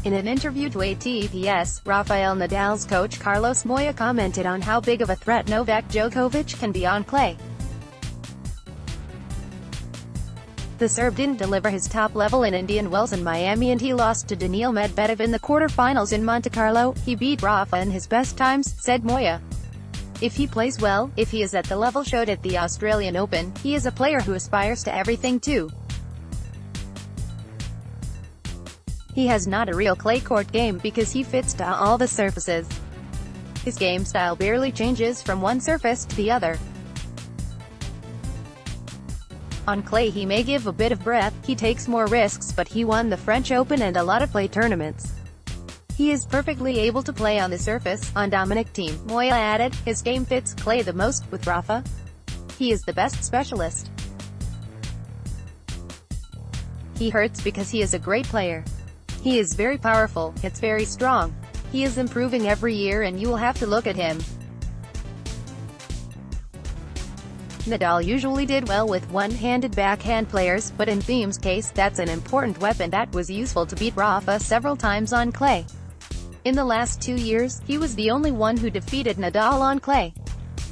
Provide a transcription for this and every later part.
In an interview to ATP Es, Rafael Nadal's coach Carlos Moya commented on how big of a threat Novak Djokovic can be on clay. The Serb didn't deliver his top level in Indian Wells and Miami, and he lost to Daniil Medvedev in the quarterfinals in Montecarlo. He beat Rafa in his best times, said Moya. If he plays well, if he is at the level showed at the Australian Open, he is a player who aspires to everything too. He has not a real clay court game because he fits to all the surfaces. His game style barely changes from one surface to the other. On clay he may give a bit of breath, he takes more risks, but he won the French Open and a lot of clay tournaments. He is perfectly able to play on the surface, on Dominic team. Moya added, his game fits clay the most, with Rafa. He is the best specialist. He hurts because he is a great player. He is very powerful, hits very strong. He is improving every year and you will have to look at him. Nadal usually did well with one-handed backhand players, but in Thiem's case, that's an important weapon that was useful to beat Rafa several times on clay. In the last 2 years, he was the only one who defeated Nadal on clay.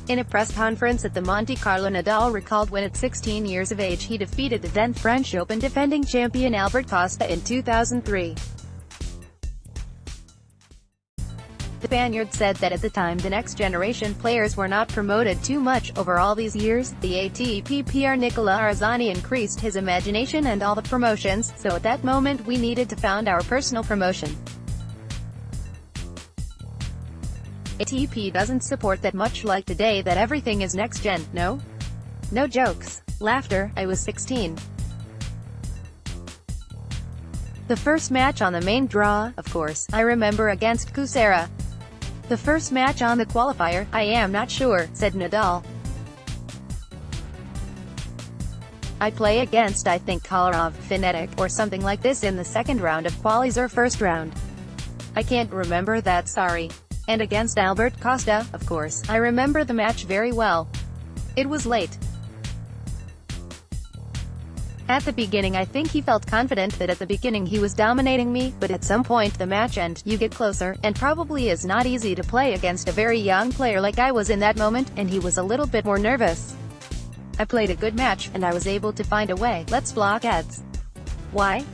In a press conference at the Montecarlo, Nadal recalled when at 16 years of age he defeated the then French Open defending champion Albert Costa in 2003. The Spaniard said that at the time the next generation players were not promoted too much. Over all these years, the ATP Pierre Nicola Arzani increased his imagination and all the promotions, so at that moment we needed to found our personal promotion. ATP doesn't support that much like today that everything is next gen, no? No jokes. Laughter. I was 16. The first match on the main draw, of course, I remember against Kusera. The first match on the qualifier, I am not sure, said Nadal. I play against I think Kolarov, Finetic, or something like this in the second round of qualies or first round. I can't remember that, sorry. And against Albert Costa, of course, I remember the match very well. It was late. At the beginning I think he felt confident that at the beginning he was dominating me, but at some point the match and you get closer, and probably is not easy to play against a very young player like I was in that moment, and he was a little bit more nervous. I played a good match, and I was able to find a way. Let's block ads. Why?